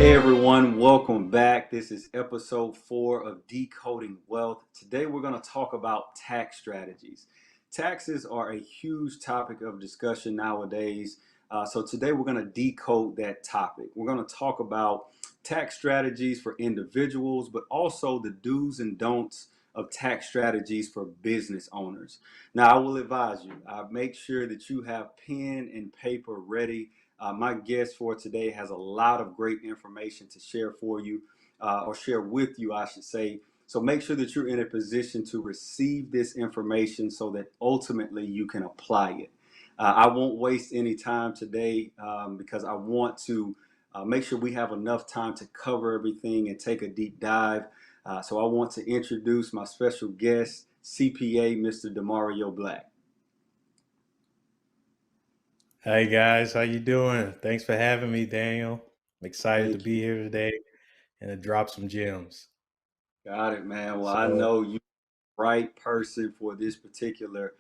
Hey everyone, welcome back. This is episode 4 of Decoding Wealth. Today we're going to talk about tax strategies. Taxes are a huge topic of discussion nowadays. So today we're going to decode that topic. We're going to talk about tax strategies for individuals, but also the do's and don'ts of tax strategies for business owners. Now, I will advise you, make sure that you have pen and paper ready. My guest for today has a lot of great information to share for you, or share with you, I should say. So make sure that you're in a position to receive this information so that ultimately you can apply it. I won't waste any time today because I want to make sure we have enough time to cover everything and take a deep dive. So I want to introduce my special guest, CPA, Mr. Demario Black. Hey guys, how you doing? Thanks for having me, Daniel. I'm excited to Thank you. be here today and to drop some gems. Got it, man. Well, I So know you right person for this particular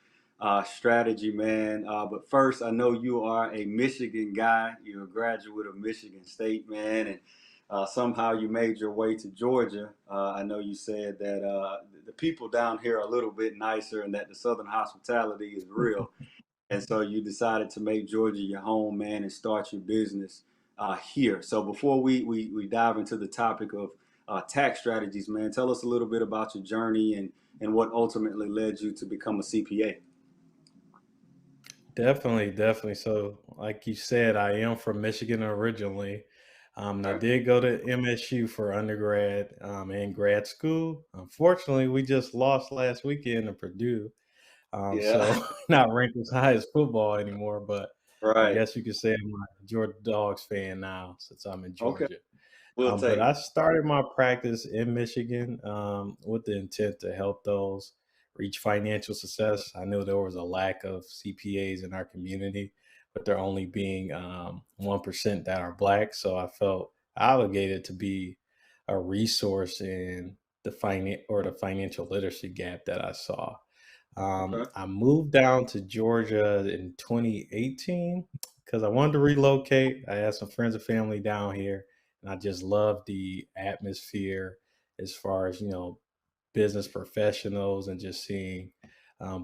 strategy, man. But first, I know you are a Michigan guy. You're a graduate of Michigan State, man, and somehow you made your way to Georgia. I know you said that the people down here are a little bit nicer and that the Southern hospitality is real. And so you decided to make Georgia your home, man, and start your business here. So before we dive into the topic of tax strategies, man, tell us a little bit about your journey and what ultimately led you to become a CPA. definitely. So, like you said, I am from Michigan originally. And I Okay. did go to MSU for undergrad and grad school. Unfortunately, we just lost last weekend to Purdue. Yeah. So not ranked as high as football anymore, but I Right. guess you could say I'm a Georgia Dogs fan now since I'm in Okay. Georgia. We'll But take I it. started my practice in Michigan with the intent to help those reach financial success. I knew there was a lack of CPAs in our community, but there only being 1% that are black. So I felt obligated to be a resource in the financial literacy gap that I saw. Okay. I moved down to Georgia in 2018 because I wanted to relocate. I had some friends and family down here, and I just loved the atmosphere as far as business professionals and just seeing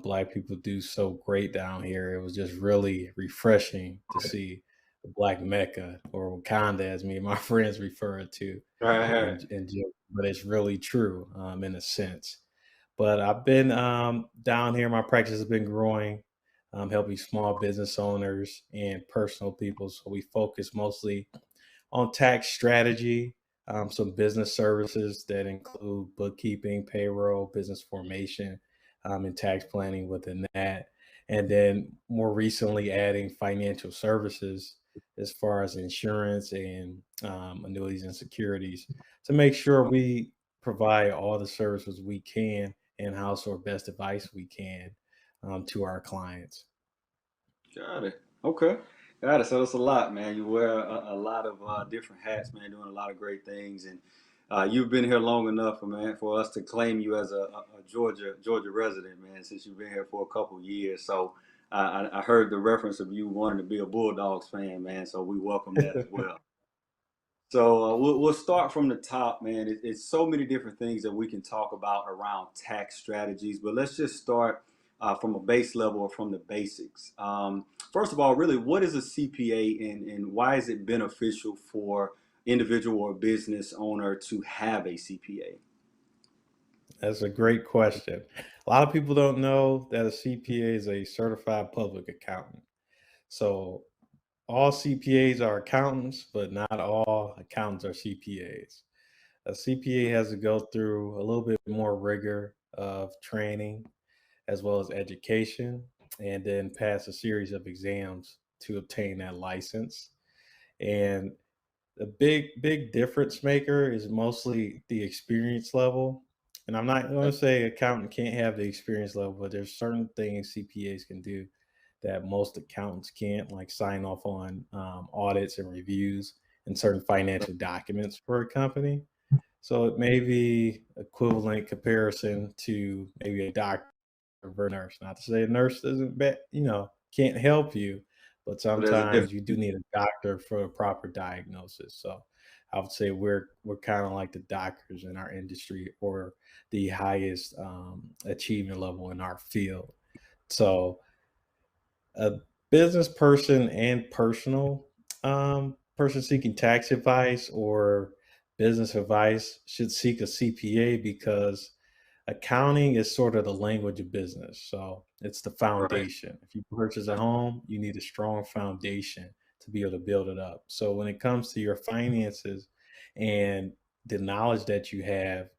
black people do so great down here. It was just really refreshing to see the Black Mecca, or Wakanda, as me and my friends refer to, Right. but it's really true in a sense. But I've been down here. My practice has been growing, helping small business owners and personal people. So we focus mostly on tax strategy, some business services that include bookkeeping, payroll, business formation, and tax planning within that. And then more recently, adding financial services as far as insurance and annuities and securities to make sure we provide all the services we can in house or best advice we can to our clients. Got it. Okay. Got it. So it's a lot, man. You wear a lot of different hats, man, doing a lot of great things. And you've been here long enough, man, for us to claim you as a Georgia resident, man, since you've been here for a couple of years. So I heard the reference of you wanting to be a Bulldogs fan, man. So we welcome that as well. So we'll start from the top, man. It's so many different things that we can talk about around tax strategies, but let's just start from a base level or from the basics. First of all, really, what is a CPA and why is it beneficial for individual or business owner to have a CPA? That's a great question. A lot of people don't know that a CPA is a certified public accountant. So all CPAs are accountants, but not all accountants are CPAs. A CPA has to go through a little bit more rigor of training as well as education, and then pass a series of exams to obtain that license. And the big difference maker is mostly the experience level. And I'm not going to say accountant can't have the experience level, but there's certain things CPAs can do that most accountants can't, like sign off on audits and reviews and certain financial documents for a company. So it may be equivalent comparison to maybe a doctor or a nurse. Not to say a nurse doesn't, can't help you, but So there's a sometimes difference. you do need a doctor for a proper diagnosis. So I would say we're kind of like the doctors in our industry, or the highest achievement level in our field. So a business person and personal person seeking tax advice or business advice should seek a CPA, because accounting is sort of the language of business. So it's the Right. foundation. If you purchase a home, you need a strong foundation to be able to build it up. So when it comes to your finances and the knowledge that you have,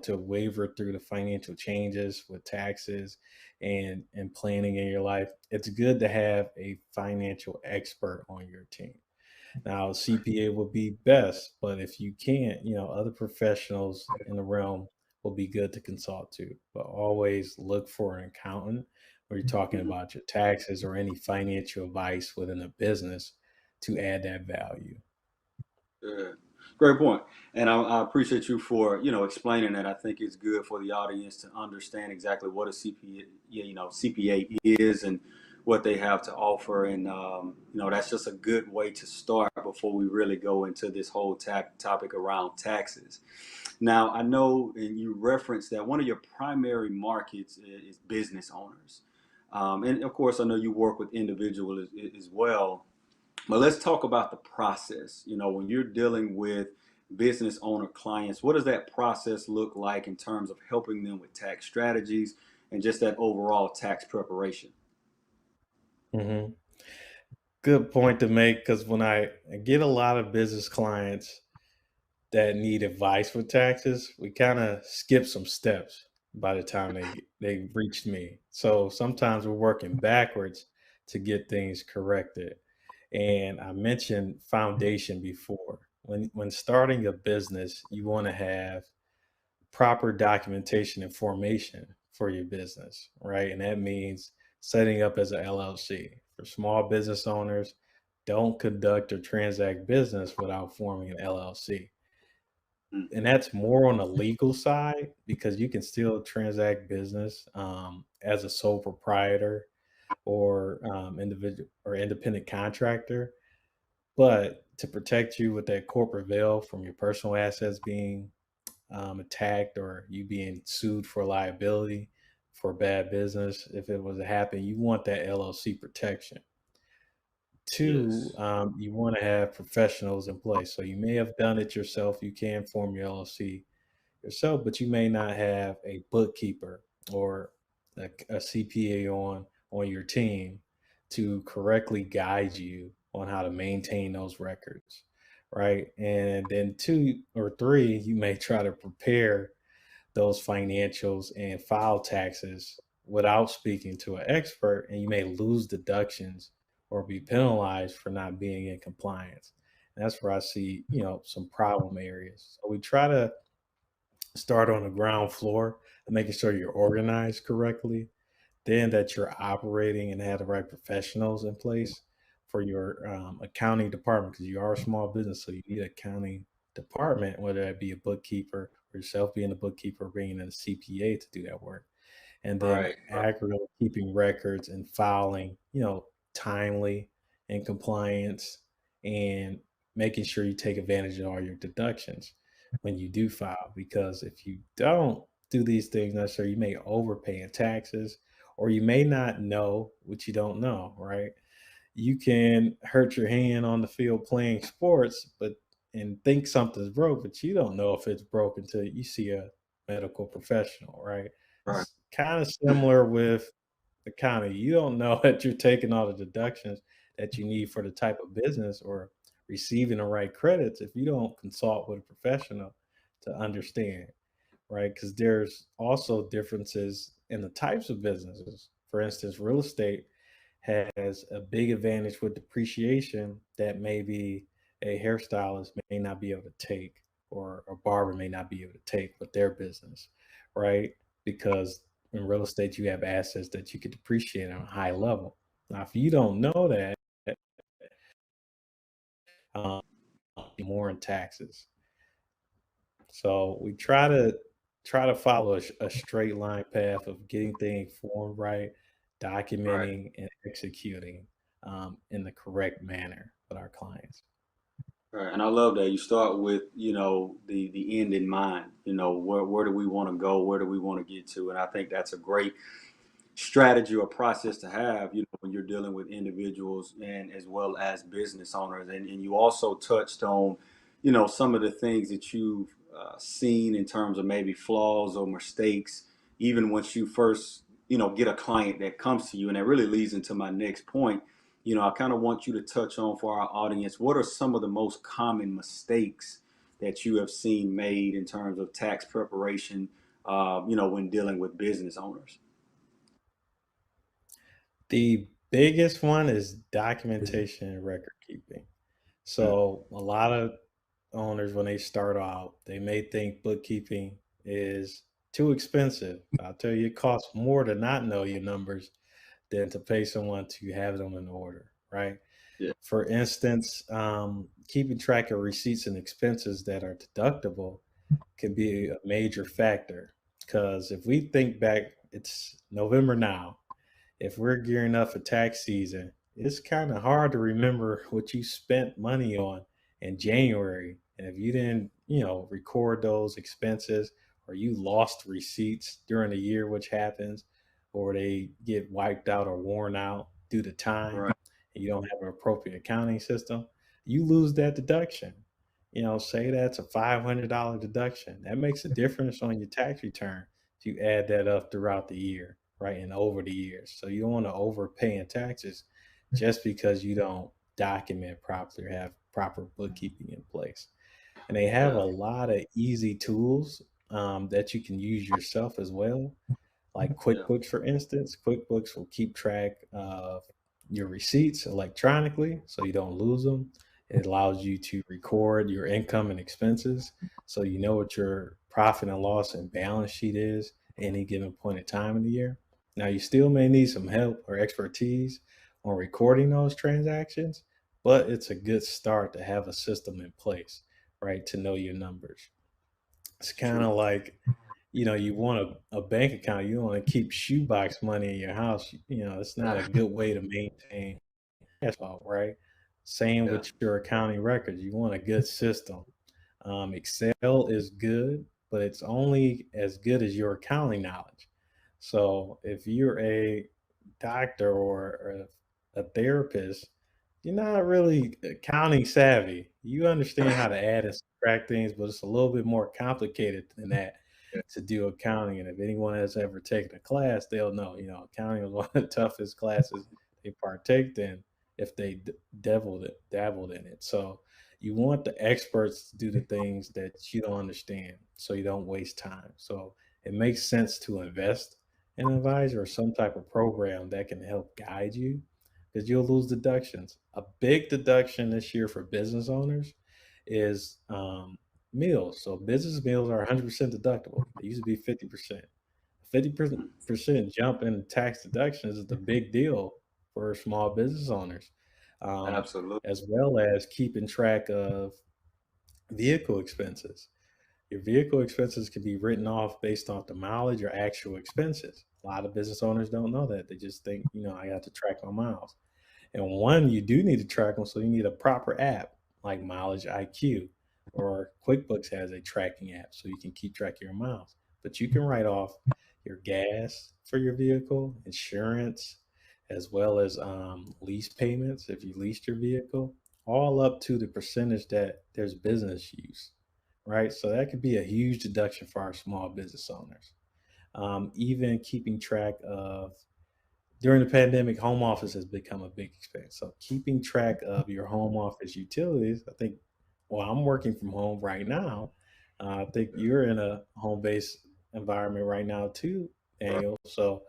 to waver through the financial changes with taxes and planning in your life, it's good to have a financial expert on your team. Now, CPA would be best, but if you can't, other professionals in the realm will be good to consult to. But always look for an accountant when you're talking Mhm. about your taxes or any financial advice within a business to add that value. Yeah. Great point. And I appreciate you for, explaining that. I think it's good for the audience to understand exactly what a CPA, CPA is and what they have to offer. And, that's just a good way to start before we really go into this whole topic around taxes. Now, I know, and you referenced that one of your primary markets is business owners. And of course, I know you work with individuals as well. But let's talk about the process. When you're dealing with business owner clients, what does that process look like in terms of helping them with tax strategies and just that overall tax preparation? hmm Good point to make, because when I get a lot of business clients that need advice with taxes, we kind of skip some steps by the time they reached me. So sometimes we're working backwards to get things corrected. And I mentioned foundation before. When starting a business, you want to have proper documentation and formation for your business, right? And that means setting up as a LLC. For small business owners, don't conduct or transact business without forming an LLC. Mm. And that's more on the legal side, because you can still transact business as a sole proprietor or individual or independent contractor. But to protect you with that corporate veil from your personal assets being attacked, or you being sued for liability for bad business, if it was to happen, you want that LLC protection. Two, Yes. you want to have professionals in place. So you may have done it yourself. You can form your LLC yourself, but you may not have a bookkeeper or a CPA on your team to correctly guide you on how to maintain those records, right? And then two or three, you may try to prepare those financials and file taxes without speaking to an expert, and you may lose deductions or be penalized for not being in compliance. And that's where I see, some problem areas. So we try to start on the ground floor and making sure you're organized correctly, then that you're operating and have the right professionals in place for your accounting department, because you are a small business, so you need an accounting department, whether that be a bookkeeper or yourself being a bookkeeper, bringing in a CPA to do that work, and then Right. Right. accurately keeping records and filing, timely and compliance, and making sure you take advantage of all your deductions when you do file. Because if you don't do these things necessarily, you may overpay in taxes, or you may not know what you don't know, right? You can hurt your hand on the field playing sports, but and think something's broke, but you don't know if it's broke until you see a medical professional, right? Right. It's kind of similar with accounting. You don't know that you're taking all the deductions that you need for the type of business or receiving the right credits if you don't consult with a professional to understand, right? Because there's also differences in the types of businesses. For instance, real estate has a big advantage with depreciation that maybe a hairstylist may not be able to take, or a barber may not be able to take with their business, right? Because in real estate, you have assets that you could depreciate on a high level. Now, if you don't know that, um, more in taxes. So we try to follow a straight line path of getting things formed right, Right. documenting and executing in the correct manner with our clients. Right, and I love that you start with, the end in mind. Where do we want to go? Where do we want to get to? And I think that's a great strategy or process to have, when you're dealing with individuals and as well as business owners. And you also touched on, some of the things that you've seen in terms of maybe flaws or mistakes, even once you first, get a client that comes to you. And that really leads into my next point. I kind of want you to touch on for our audience, what are some of the most common mistakes that you have seen made in terms of tax preparation, when dealing with business owners? The biggest one is documentation and record keeping. Mm, So a lot of owners, when they start out, they may think bookkeeping is too expensive. I'll tell you, it costs more to not know your numbers than to pay someone to have them in order, right? yeah. For instance, keeping track of receipts and expenses that are deductible can be a major factor. Because if we think back, it's November now. If we're gearing up for tax season, it's kind of hard to remember what you spent money on in January. And if you didn't, record those expenses or you lost receipts during the year, which happens, or they get wiped out or worn out due to time, Right. and you don't have an appropriate accounting system, you lose that deduction. Say that's a $500 deduction. That makes a difference on your tax return if you add that up throughout the year, right? And over the years. So you don't want to overpay in taxes just because you don't document properly or have proper bookkeeping in place. And they have a Yeah. lot of easy tools that you can use yourself as well, like Yeah. QuickBooks, for instance. QuickBooks will keep track of your receipts electronically so you don't lose them. It allows you to record your income and expenses so you know what your profit and loss and balance sheet is at any given point in time in the year. Now, you still may need some help or expertise on recording those transactions, but it's a good start to have a system in place, right, to know your numbers. It's kind True. of like, you want a bank account, you don't want to keep shoebox money in your house. It's not a good way to maintain cash flow, right? Same Yeah. with your accounting records. You want a good system. Excel is good, but it's only as good as your accounting knowledge. So if you're a doctor or a therapist, you're not really accounting savvy. You understand how to add and subtract things, but it's a little bit more complicated than that Yeah. to do accounting. And if anyone has ever taken a class, they'll know, accounting is one of the toughest classes they partake in if they dabbled in it. So you want the experts to do the things that you don't understand so you don't waste time. So it makes sense to invest in an advisor or some type of program that can help guide you because you'll lose deductions. A big deduction this year for business owners is meals. So business meals are 100% deductible. They used to be 50%. 50% jump in tax deductions is a big deal for small business owners, um, Absolutely. as well as keeping track of vehicle expenses. Your vehicle expenses can be written off based off the mileage or actual expenses. A lot of business owners don't know that. They just think, I have to track my miles. And one, you do need to track them, so you need a proper app like Mileage IQ, or QuickBooks has a tracking app so you can keep track of your miles. But you can write off your gas for your vehicle, insurance, as well as lease payments if you leased your vehicle, all up to the percentage that there's business use, right? So that could be a huge deduction for our small business owners. Even keeping track of during the pandemic, home office has become a big expense. So keeping track of your home office utilities, I think, well, I'm working from home right now. I think you're in a home-based environment right now too, Right. Daniel. So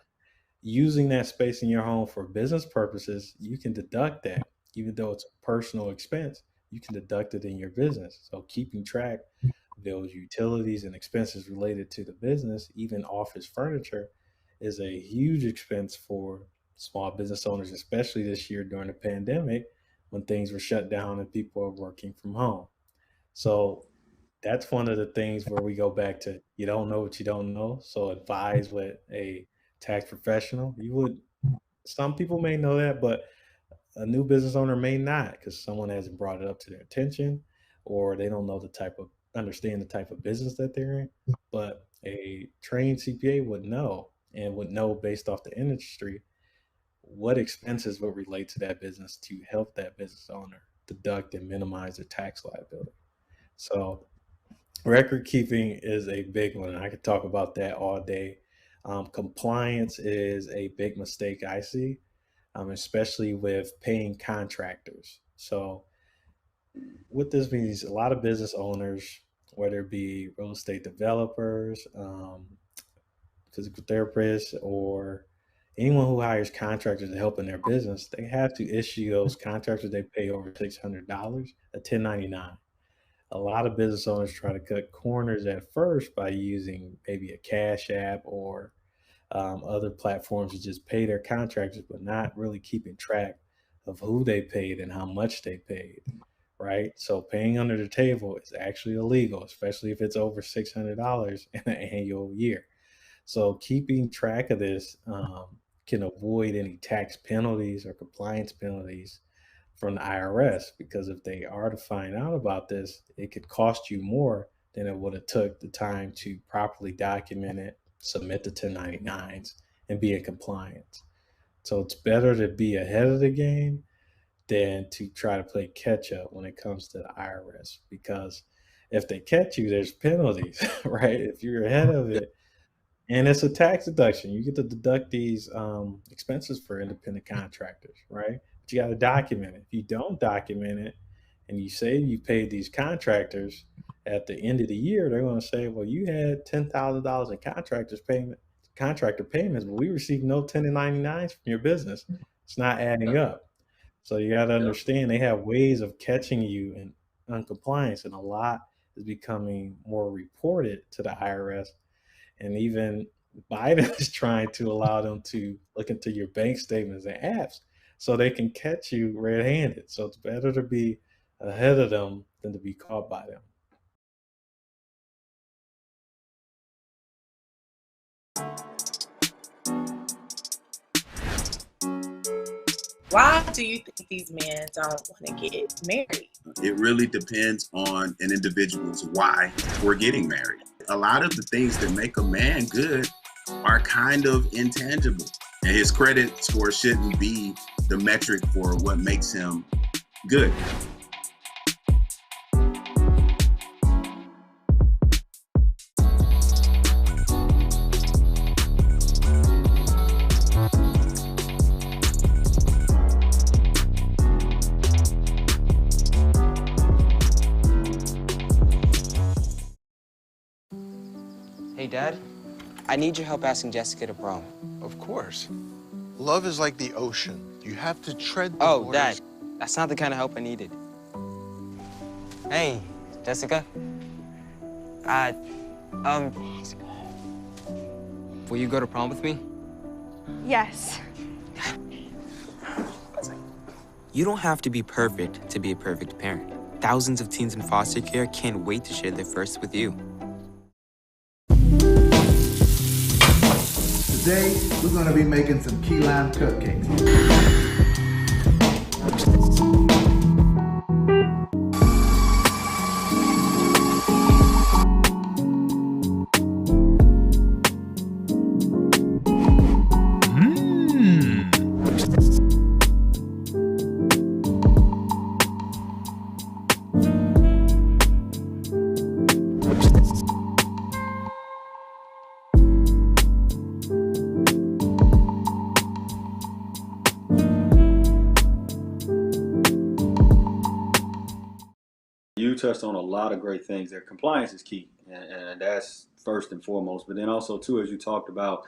using that space in your home for business purposes, you can deduct that. Even though it's a personal expense, you can deduct it in your business. So keeping track of those utilities and expenses related to the business, even office furniture, is a huge expense for small business owners, especially this year during the pandemic when things were shut down and people are working from home. So that's one of the things where we go back to you don't know what you don't know. So advise with a tax professional. You would Some people may know that, but a new business owner may not because someone hasn't brought it up to their attention. or they don't know understand the type of business that they're in. But a trained CPA would know and would know based off the industry what expenses would relate to that business to help that business owner deduct and minimize their tax liability. So record keeping is a big one. I could talk about that all day. Compliance is a big mistake I see, especially with paying contractors. So what this means, a lot of business owners, whether it be real estate developers, physical therapists, or anyone who hires contractors to help in their business, they have to issue those contractors they pay over $600 a 1099. A lot of business owners try to cut corners at first by using maybe a Cash App or other platforms to just pay their contractors, but not really keeping track of who they paid and how much they paid, right? So paying under the table is actually illegal, especially if it's over $600 in an annual year. So keeping track of this can avoid any tax penalties or compliance penalties from the IRS, because if they are to find out about this, it could cost you more than it would have took the time to properly document it, submit the 1099s, and be in compliance. So it's better to be ahead of the game than to try to play catch up when it comes to the IRS, because if they catch you, there's penalties, right? If you're ahead of it, and it's a tax deduction. You get to deduct these expenses for independent contractors, right? But you got to document it. If you don't document it and you say you paid these contractors at the end of the year, they're going to say, well, you had $10,000 in contractor payments, but we received no 1099s from your business. It's not adding up. So you got to Yeah. understand they have ways of catching you in uncompliance, and a lot is becoming more reported to the IRS. And even Biden is trying to allow them to look into your bank statements and apps so they can catch you red-handed. So it's better to be ahead of them than to be caught by them. Why do you think these men don't want to get married? It really depends on an individual's why for getting married. A lot of the things that make a man good are kind of intangible, and his credit score shouldn't be the metric for what makes him good. Hey, Dad. I need your help asking Jessica to prom. Of course. Love is like the ocean. You have to tread the Oh, waters. Dad. That's not the kind of help I needed. Hey, Jessica. Will you go to prom with me? Yes. You don't have to be perfect to be a perfect parent. Thousands of teens in foster care can't wait to share their first with you. Today, we're going to be making some key lime cupcakes. You touched on a lot of great things there. Compliance is key, and that's first and foremost. But then also, too, as you talked about,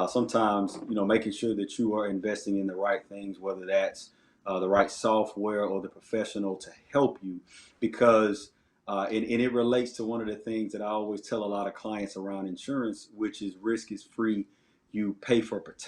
sometimes making sure that you are investing in the right things, whether that's the right software or the professional to help you, because and it relates to one of the things that I always tell a lot of clients around insurance, which is risk is free. You pay for protection.